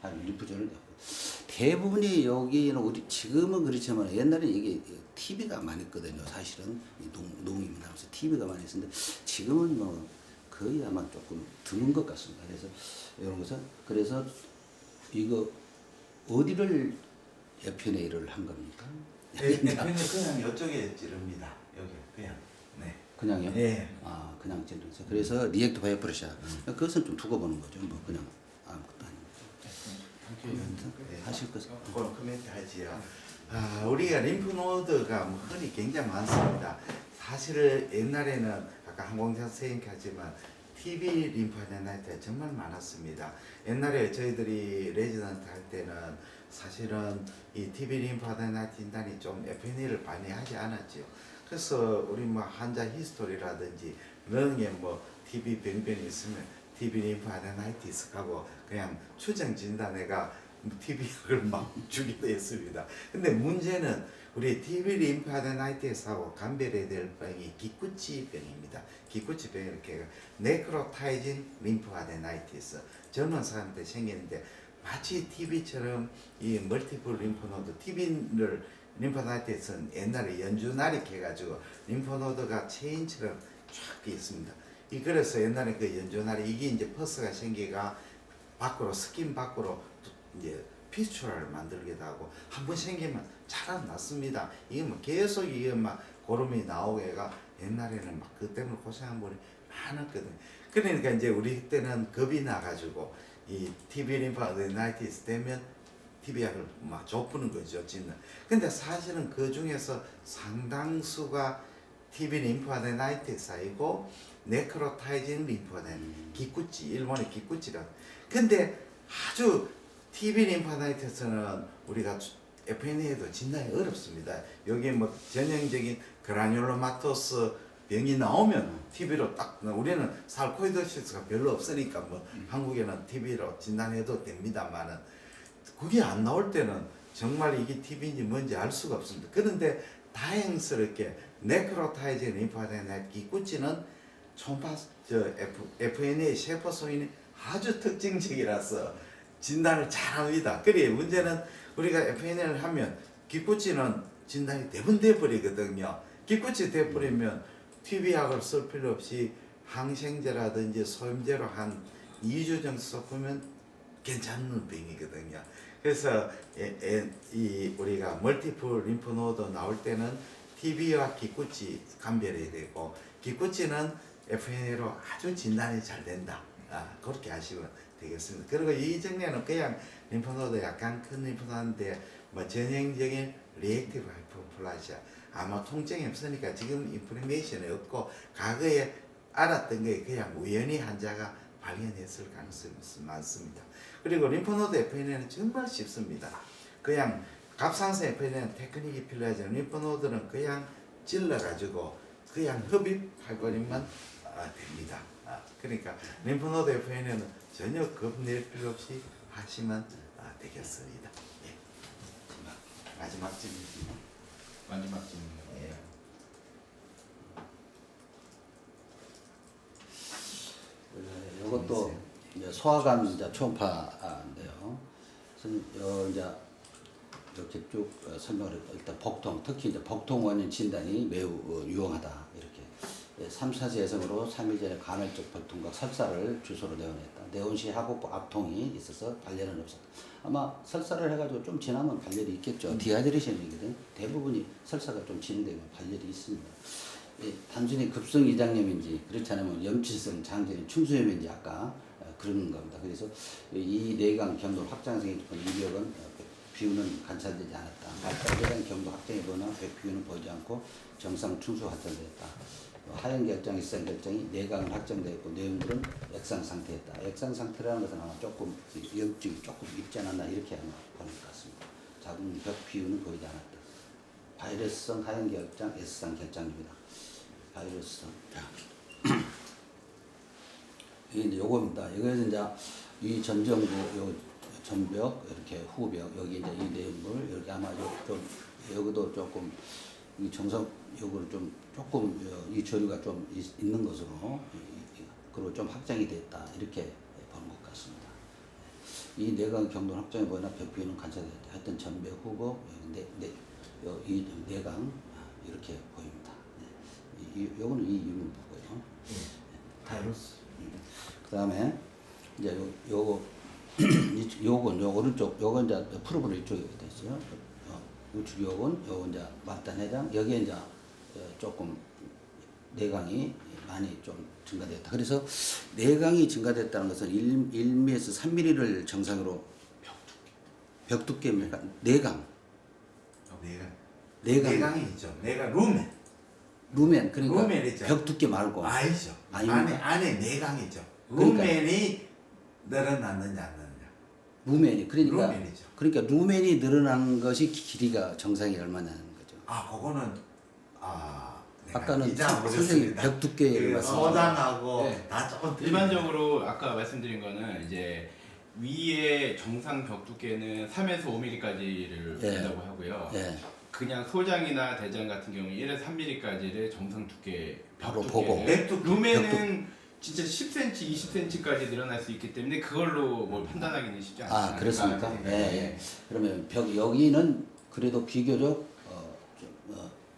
하일룸 림프절을 대부분이 여기는 우리 지금은 그렇지만 옛날에 이게 TV가 많았거든요. 사실은 농임이나 하면서 TV가 많이 있었는데 지금은 뭐 거의 아마 조금 드문 것 같습니다. 그래서 이런 것은 그래서 이거 어디를 FNA를 한 겁니까? 네, 그냥 이쪽에 찌릅니다. 여기 그냥. 네. 그냥요? 네. 그냥 찌르면서 그래서 리액트 바이오프레샤 그것은 좀 두고 보는 거죠. 뭐 그냥 아무것도 아니고. 네. 하실 것은 그걸 코멘트 하지요. 우리가 림프노드가 뭐 흔히 굉장히 많습니다. 사실 옛날에는 아까 항공사 선생님께 하지만 TB 림프아데나이트가 정말 많았습니다. 옛날에 저희들이 레지던트 할 때는 사실은 이 TB 림프아데나이트 진단이 좀 FNA를 많이 하지 않았죠. 그래서 우리 뭐 환자 히스토리라든지 런에 뭐 TB 병변이 있으면 TB 림프아데나이티스하고 그냥 추정 진단해가 TB약을 막 주기도 했습니다. 근데 문제는 우리 TB 림프아데나이티스하고 감별해야 될 병이 기쿠치병입니다. 기쿠치병이 이렇게 네크로타이진 림프아데나이티스 젊은 사람한테 생기는데 마치 TB처럼 이 멀티플 림프노드 TB를 림프아데나이티스는 옛날에 연주나릭 해가지고 림프노드가 체인처럼 쫙 있습니다. 그래서 옛날에 그 연주나릭 이게 이제 퍼스가 생기가 밖으로 스킨 밖으로 이제 피스츄라를 만들기도 하고 한 번 생기면 잘 안 났습니다. 이게 뭐 계속 이게 막 고름이 나오게가 옛날에는 막 그 때문에 고생한 분이 많았거든요. 그러니까 이제 우리 때는 겁이 나가지고 이 TB 림프아데나이티스 되면 TB약을 막 좁히는 거죠, 짓는. 근데 사실은 그 중에서 상당수가 TV 림프아데나이트 쌓이고 네크로타이진 림프아데 기꾸치 일본의 기꾸치라. 근데 아주 TV 림프아데나이트에서는 우리가 FNA에도 진단이 어렵습니다. 여기 뭐 전형적인 그라뉴로마토스 병이 나오면 TB로 딱 우리는 살코이도시스가 별로 없으니까 뭐 한국에는 TB로 진단해도 됩니다만은 그게 안 나올 때는 정말 이게 TB인지 뭔지 알 수가 없습니다. 그런데 다행스럽게 네크로타이진 림파데나이트 기꾸치는 FNA 세포소인이 아주 특징적이라서 진단을 잘합니다. 그래 문제는 우리가 FNA를 하면 기꾸치는 진단이 대부분 돼버리거든요. 기꾸치 돼버리면 TB약을 쓸 필요 없이 항생제라든지 소염제로 한 2주 정도 섞으면 괜찮은 병이거든요. 그래서 우리가 멀티플 림프노드 나올 때는 TB와 기꾸치 감별해야 되고 기꾸치는 FNA로 아주 진단이 잘 된다. 그렇게 하시면 되겠습니다. 그리고 이 정례는 그냥 림프노드 약간 큰 림프노드인데 뭐 전형적인 리액티브 하이퍼플라시아 아마 통증이 없으니까 지금 인포메이션이 없고 과거에 알았던 게 그냥 우연히 환자가 발견했을 가능성이 많습니다. 그리고 림프노드 FNA는 정말 쉽습니다. 그냥 갑상선 FNA는 테크닉이 필요하죠. 림프노드는 그냥 찔러가지고 그냥 흡입해버리면 됩니다. 그러니까 림프노드 FNA는 전혀 겁낼 필요 없이 하시면 되겠습니다. 예. 마지막 질문. 마지막 질문. 예. 이것도 이제 소화관 이제 초음파인데요. 이제 이렇게 쭉 설명을 일단 복통, 특히 이제 복통 원인 진단이 매우 유용하다 이렇게. 3, 4세 여성으로 3일 전에 간헐적 복통과 설사를 주소로 내원했다. 내원 시 하복부 압통이 있어서 발열은 없었다. 아마 설사를 해가지고 좀 지나면 발열이 있겠죠. 디하이드레이션이거든. 대부분이 설사가 좀 진행되면 발열이 있습니다. 단순히 급성 이장염인지 그렇지 않으면 염치성 장전인 충수염인지 아까 그런 겁니다. 그래서 이 내강 경로 확장성의 이력은 비유는 관찰되지 않았다. 발달계단 경로 확장에 보나 비유는 보이지 않고 정상 충수 확장되었다. 하얀 결장, 일상 결장이 내강은 확정되었고 내용물은 액상 상태였다. 액상 상태라는 것은 아마 조금 염증이 조금 있지 않았나 이렇게 아마 보는 것 같습니다. 작은 벽 비유는 보이지 않았다. 바이러스성 하얀 결장, S상 결장입니다. 바이러스성. 이게 요겁니다. 이거에서 이제 이 전정부, 요 전벽, 이렇게 후벽, 여기 이제 이 내용물, 여기 아마 좀 여기도 조금 이 정성 요거를 좀 조금 이 조류가 좀 있는 것으로 그리고 좀 확장이 됐다 이렇게 보는 것 같습니다. 이 내강 경도 확장에 보이나 벽비는 관찰됐다. 하여튼 전벽 후보 이 내강 이렇게 보입니다. 요거는 이 유문부고요. 바이러스. 그다음에 이제 요건 요 오른쪽 요건 이제 프로브로 이쪽에 됐어요. 우측 요건 이제 맞단 해장 여기에 이제 조금 내강이 많이 좀 증가됐다. 그래서 내강이 증가됐다는 것은 1mm에서 3mm를 정상으로 벽 두께입니까? 내강. 내강이죠. 내강 루멘 그러니까 루멘이죠. 벽 두께 말고 아니죠. 아닙니까? 안에 내강이죠. 그러니까. 루멘이 늘어났느냐 안 느냐. 루멘이 그러니까 루멘이죠. 그러니까 루멘이 늘어나는 것이 길이가 정상이 얼마냐는 거죠. 그거는 내가 아까는 이장 선생님 보겠습니다. 벽 두께를 그 말씀하셨죠. 소장하고 네. 다 조금 틀립니다. 일반적으로 아까 말씀드린 거는 이제 위에 정상 벽 두께는 3에서 5mm까지를 예. 된다고 하고요. 예. 그냥 소장이나 대장 같은 경우는 1에서 3mm까지를 정상 두께 바로 벽 보고. 두께를 벽 두께, 루멘은 진짜 10cm, 20cm까지 늘어날 수 있기 때문에 그걸로 뭘 판단하기는 쉽지 않습니다. 그렇습니까? 예. 그러면 벽 여기는 그래도 비교적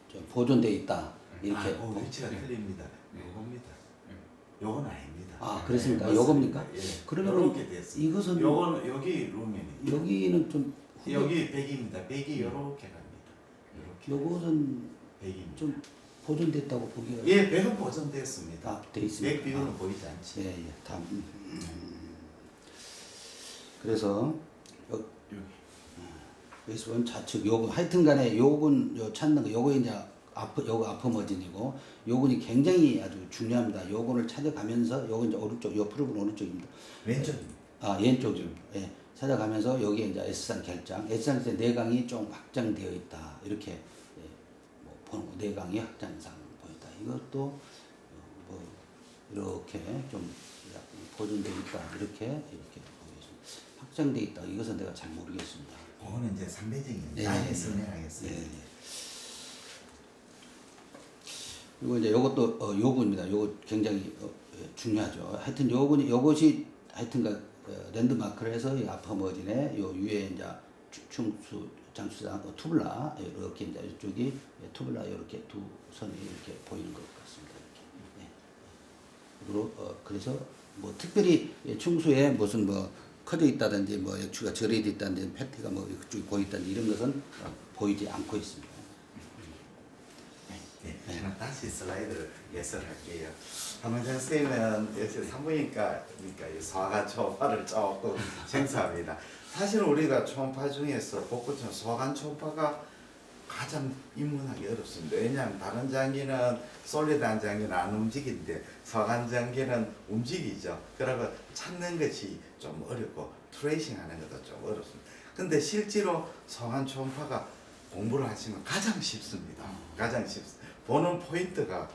좀 보존돼 있다 이렇게. 그 위치가 틀립니다. 요겁니다. 요건 아닙니다. 그렇습니까? 네, 요겁니까? 예. 그러면 요렇게 됐습니다. 이것은 요거는 여기 루멘이. 여기는 좀 여기 100입니다. 100이 요렇게 갑니다. 요렇게. 요것은 100입니다. 좀 보존됐다고 보기가 예, 100은 보존됐습니다. 돼 있습니다. 100 비율은 보이지 않지. 예. 다. 그래서 여기서 원 좌측 요건 하여튼간에 요건 요 찾는 거 요거 이제 요거 아포머진이고 요건이 굉장히 아주 중요합니다. 요건을 찾아가면서 요건 이제 오른쪽 요 프로그램 오른쪽입니다. 왼쪽입니다. 왼쪽입니다. 예. 찾아가면서 여기에 이제 S상 결장, S상 이제 내강이 좀 확장되어 있다. 이렇게 뭐 보는 내강이 확장상 보인다. 이것도 뭐 이렇게 좀 보존되어 있다. 이렇게 보겠습니다. 확장되어 있다. 이것은 내가 잘 모르겠습니다. 그거는 이제 상대적인 네. 나중에 설명하겠습니다. 네. 그리고 이제 요것도 요구입니다. 요거 굉장히 중요하죠. 하여튼 요것이 하여튼가 랜드마크를 해서 이 아퍼머진의 요 위에 이제 충수 장수장 투블라 이렇게 이제 이쪽이 투블라 이렇게 두 선이 이렇게 보이는 것 같습니다. 이렇게. 네. 그리고 그래서 뭐 특별히 충수에 무슨 뭐 커져 있다든지 뭐 역추가 절여져 있다든지 패티가 뭐 그쪽이 보여 있다든지 이런 것은 보이지 않고 있습니다. 네, 저는 다시 슬라이드를 예설할게요. 한문장 선생님은 역시 산부인과 그러니까 이 소아관 초음파를 조금 생소합니다. 사실 우리가 초음파 중에서 복부처럼 소아관 초음파가 가장 입문하기 어렵습니다. 왜냐하면 다른 장기는 솔리드한 장기는 안 움직이는데 소아관 장기는 움직이죠. 그러고 찾는 것이 좀 어렵고 트레이싱 하는 것도 좀 어렵습니다. 근데 실제로 소아관 초음파가 공부를 하시면 가장 쉽습니다. 가장 쉽습니다. 보는 포인트가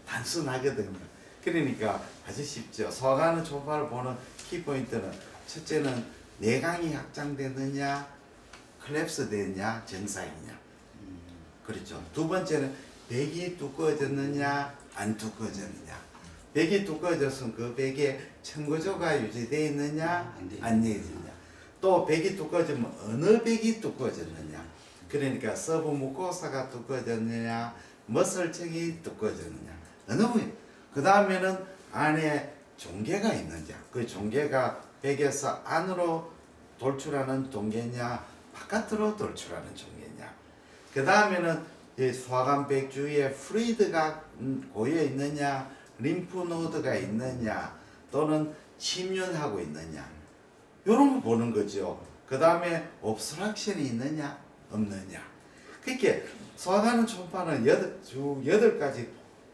단순하거든요. 그러니까 아주 쉽죠. 소아관 초음파를 보는 키포인트는 첫째는 내강이 확장되느냐, 클랩스 되느냐, 정상이냐. 그렇죠. 두 번째는 백이 두꺼워졌느냐, 안 두꺼워졌느냐. 백이 두꺼워졌으면 그 백에 청구조가 유지되어 있느냐, 안 되어 있느냐. 또 백이 두꺼워지면 어느 백이 두꺼워졌느냐. 그러니까 서브 무코사가 두꺼워졌느냐, 머슬층이 두꺼워졌느냐. 어느 부분. 그 다음에는 안에 종괴가 있느냐. 그 종괴가 백에서 안으로 돌출하는 종괴냐, 바깥으로 돌출하는 종괴냐. 그 다음에는 소아관 백 주위에 프루이드가 고여 있느냐, 림프노드가 있느냐, 또는 침륜하고 있느냐. 이런 거 보는 거죠. 그 다음에 옵스트럭션이 있느냐, 없느냐. 그렇게 소아관 초음파는 쭉 8가지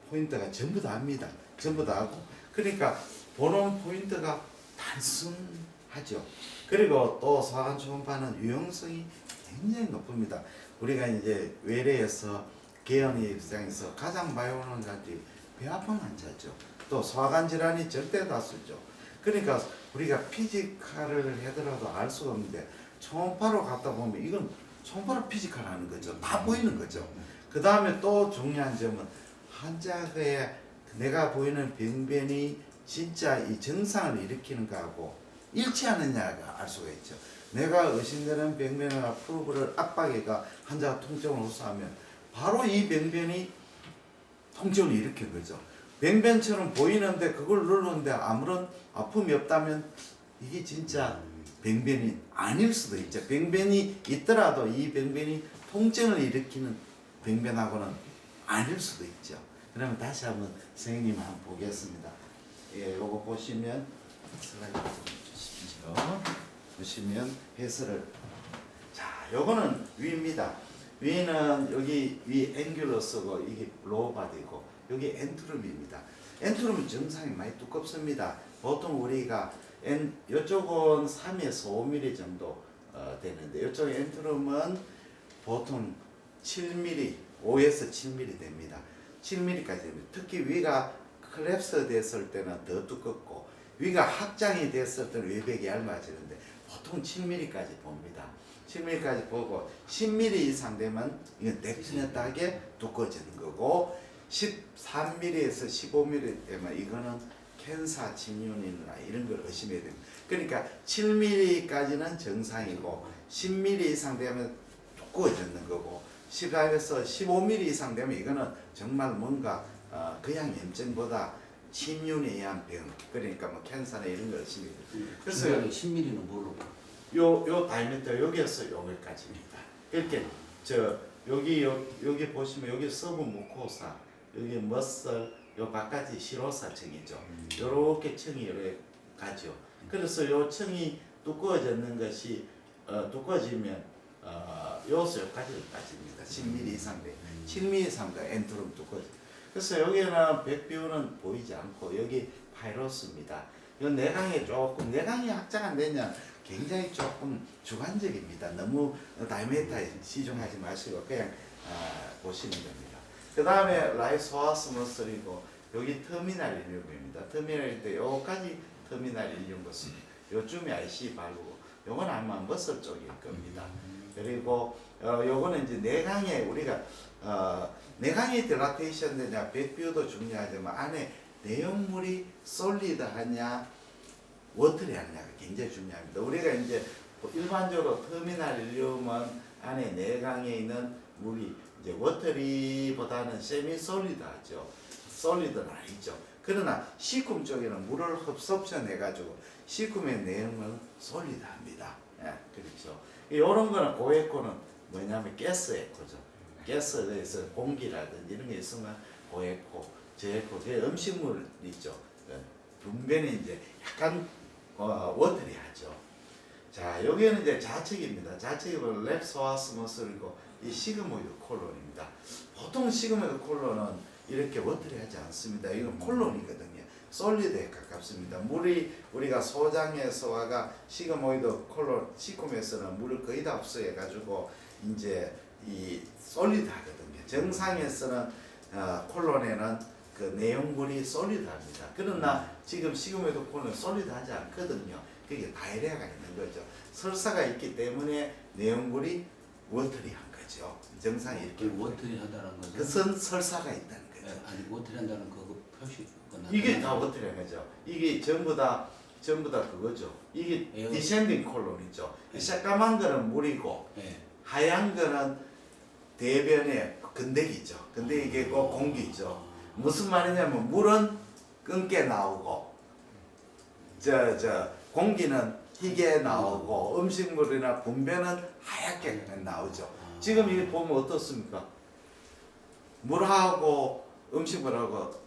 포인트가 전부 다 합니다. 전부 다 하고. 그러니까 보는 포인트가 단순하죠. 그리고 또 소아관 초음파는 유용성이 굉장히 높습니다. 우리가 이제 외래에서 개연의 입장에서 가장 많이 오는 것이 배 아픈 환자죠. 또 소아관 질환이 절대 다수죠. 그러니까 우리가 피지컬을 하더라도 알 수가 없는데 초음파로 갖다 보면 이건 초음파로 피지컬 하는 거죠. 다 보이는 거죠. 그 다음에 또 중요한 점은 환자의 내가 보이는 병변이 진짜 이 정상을 일으키는 거하고 일치하느냐가 알 수가 있죠. 내가 의심되는 병변이나 프로브를 압박해가 환자가 통증을 호소하면 바로 이 병변이 통증을 일으킨 거죠. 병변처럼 보이는데 그걸 누르는데 아무런 아픔이 없다면 이게 진짜 병변이 아닐 수도 있죠. 병변이 있더라도 이 병변이 통증을 일으키는 병변하고는 아닐 수도 있죠. 그러면 다시 한번 선생님 한번 보겠습니다. 예, 요거 보시면 슬라이드 좀 주십시오. 보시면 해설을 자, 요거는 위입니다. 위는 여기 위 앵귤러스고 이게 로우바디고 여기 엔트룸입니다. 엔트룸은 정상이 많이 두껍습니다. 보통 우리가 이쪽은 3에서 5mm 정도 되는데 이쪽 엔트룸은 보통 7mm, 5에서 7mm 됩니다. 7mm까지 됩니다. 특히 위가 클랩스 됐을 때는 더 두껍고 위가 확장이 됐을 때는 외벽이 얇아지는데 보통 7mm까지 봅니다. 7mm까지 보고 10mm 이상 되면 이건 데피니트하게 두꺼워지는 거고 13mm에서 15mm 되면 이거는 캔사 침륜이나 이런 걸 의심해야 됩니다. 그러니까 7mm까지는 정상이고 10mm 이상 되면 두꺼워지는 거고 14에서 15mm 이상 되면 이거는 정말 뭔가 그냥 염증보다 침륜에 의한 병, 그러니까 뭐 캔사나 이런 걸 의심해야 됩니다. 그래서 10mm는 뭘로? 요 다이미터 여기에서 여기까지입니다. 이렇게 여기 보시면 여기 서브 무코사, 여기 머슬, 요 바깥이 시로사층이죠. 요렇게 층이 여러 가죠. 그래서 요 층이 두꺼워지는 것이 두꺼워지면 요소 여기까지입니다. 10mm 이상 돼. 실미삼가 엔트럼 두꺼지. 그래서 여기는 백비율은 보이지 않고 여기 파이러스입니다. 이 내강이 조금 내강이 확장 안 되면 굉장히 조금 주관적입니다. 너무 다이메타에 시중하지 마시고 그냥 보시는 겁니다. 그 다음에 라이소아스머슬이고 여기 터미널 일륨입니다. 터미널일 때 요까지 터미널 일륨 것은 요쯤에 IC 바르고 요건 아마 머슬 쪽일 겁니다. 그리고 요거는 이제 내강에 우리가 내강이 디라테이션 되냐 백뷰도 중요하지만 안에 내용물이 솔리드하냐 워터리하냐가 굉장히 중요합니다. 우리가 이제 일반적으로 터미널 일륨은 안에 내강에 있는 물이 이제 워터리보다는 세미 솔리드하죠. 솔리드는 아니죠. 그러나 시쿰 쪽에는 물을 흡수해 가지고 시쿰의 내용은 솔리드합니다. 예, 그렇죠. 이런 거는 고에코는 뭐냐면 가스 에코죠. 가스에서 공기라든지 이런 게 있으면 고에코, 저에코, 그 음식물 있죠. 분변이 이제 약간 워터리하죠. 자, 여기는 이제 좌측입니다. 좌측이 랩소아스머슬이고 이 시그모이드 콜론입니다. 보통 시그모이드 콜론은 이렇게 워터리하지 않습니다. 이건 콜론이거든요. 솔리드에 가깝습니다. 물이 우리가 소장에서와가 시그모이드 콜론 시쿰에서는 물을 거의 다 흡수해 가지고 이제 이 솔리드하거든요. 정상에서는 콜론에는 그 내용물이 솔리드합니다. 그러나 지금 시그모이드 콜론은 솔리드하지 않거든요. 그게 다이레아가 있는 거죠. 설사가 있기 때문에 내용물이 워터리한 거죠. 정상이 이렇게 워터리하다는 것은 그것은 설사가 있다는 거죠. 아니 워터리한다는 그 표시 이게 다 워터리한 거죠. 이게 전부 다 그거죠. 이게 디센딩 콜론이죠. 이 새까만 거는 물이고 하얀 거는 대변의 건더기죠. 건더기고 공기죠. 무슨 말이냐면 물은 끈게 나오고 공기는 희게 나오고 음식물이나 분변은 하얗게 나오죠. 지금 이 보면 어떻습니까? 물하고 음식물하고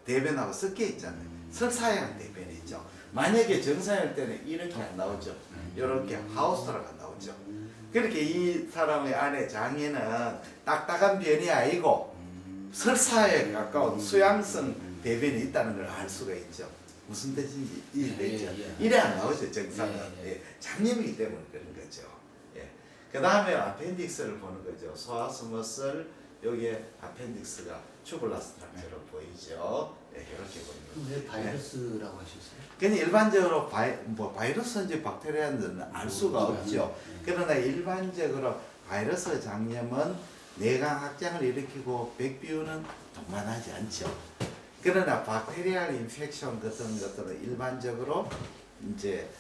대변하고 섞여 있잖아요. 설사양 대변이죠. 만약에 정상일 때는 이렇게 안 나오죠. 이렇게 하우스라가 나오죠. 그렇게 이 사람의 안에 장에는 딱딱한 변이 아니고 설사에 가까운 수양성 대변이 있다는 걸 알 수가 있죠. 무슨 뜻인지 이해되죠? 이래 안 나오죠, 정상은. 장염이기 때문에 그런 거죠. 그 다음에 아펜딕스를 보는 거죠. 소아스머슬, 여기에 아펜딕스가 튜블라 스트럭처로 보이죠. 이렇게 보는 왜 바이러스라고 하셨어요? 그냥 일반적으로 바이러스인지 박테리아인지는 알 수가 없죠. 그러나 일반적으로 바이러스 장염은 내강 확장을 일으키고 백비율은 동반하지 않죠. 그러나 박테리얼 인펙션 같은 것들은 일반적으로 이제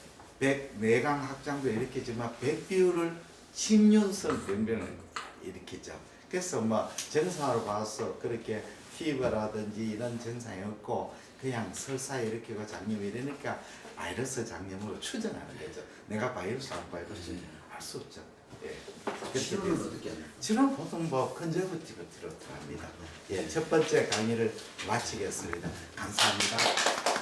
내강 확장도 일으키지만 백비율을 침륜성 병변을 일으키죠. 그래서 정상으로 봐서 그렇게 피부라든지 이런 증상이 없고 그냥 설사 일으키고 장염이 이러니까 바이러스 장염으로 추정하는 거죠. 내가 바이러스 안 바이러스 알 수 없죠. 치료는 어떻게 하나요? 치료는 보통 컨저버티브로 합니다. 첫 번째 강의를 마치겠습니다. 감사합니다.